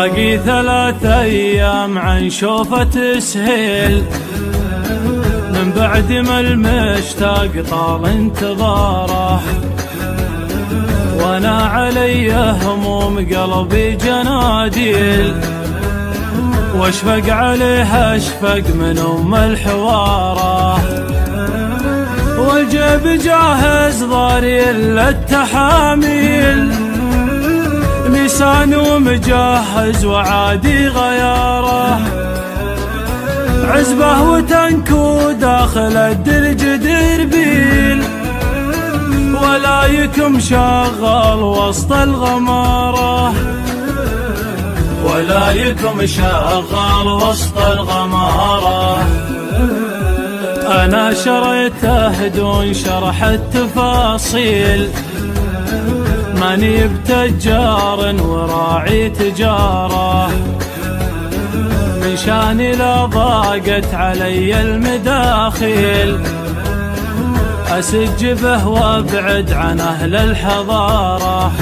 باقي 3 أيام عن شوفة سهيل، من بعد ما المشتاق طال انتظاره، وانا علي هموم قلبي جناديل، واشفق عليه اشفق من الحواره، والجيب جاهز ضاري للتحاميل، نيسان ومجهز وعادي غياره، عزبه وتنكو داخل الدرج دربيل، ولايكم شغال وسط الغماره، ولايكم شغال وسط الغماره. أنا شريته دون شرح التفاصيل، ماني بتجار وراعي تجاره، من شاني لا ضاقت علي المداخيل، أسج به وابعد عن أهل الحضارة،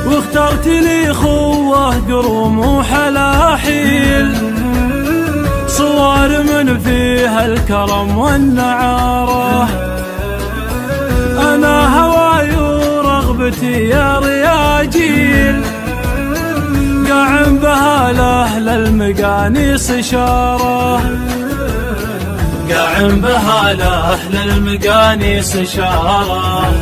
واخترت لي خوه قروم وحلاحيل، صور من فيها الكرم والنعارة، أنا هواي ورغبتي يا رياجيل، قاعن بها لأهل المقانيص إشارة، قاعن بها لأهل المقانيص إشارة.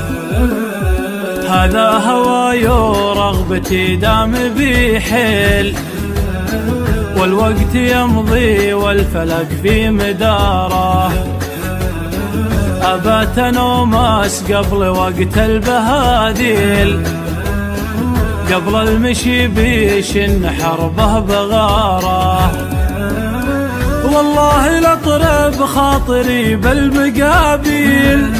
هذا هواي ورغبتي دام بيحيل، والوقت يمضي والفلك في مداره، أبات نوماس قبل وقت البهاديل، قبل المشي بيشن حربه بغاره، والله لأطرب خاطري بالمقابيل،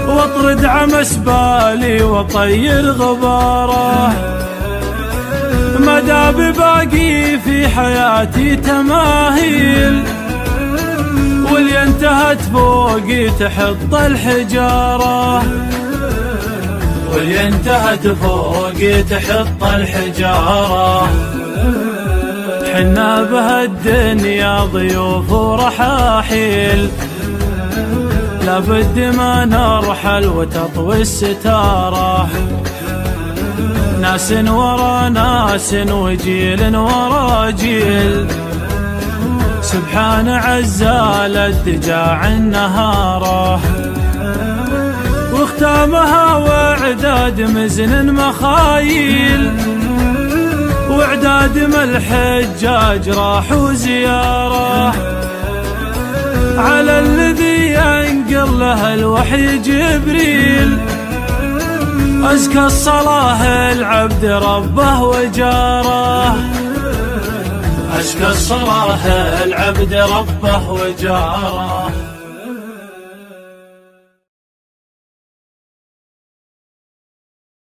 واطرد عمس بالي وطير غباره، ما داب باقي في حياتي تماهيل، واللي انتهت فوقي تحط الحجاره، واللي انتهت فوقي تحط الحجاره. حنا بهالدنيا ضيوف ورحاحيل، لابد ما نرحل وتطوي الستاره، ناس ورا ناس وجيل ورا جيل، سبحان عزال الدجاع النهاره، واختامها واعداد مزن مخايل، واعداد ما الحجاج راح وزياره، على الذي ينقل له الوحي جبريل، أزكى الصلاة العبد ربه وجاره، أزكى الصلاة العبد ربه وجاره.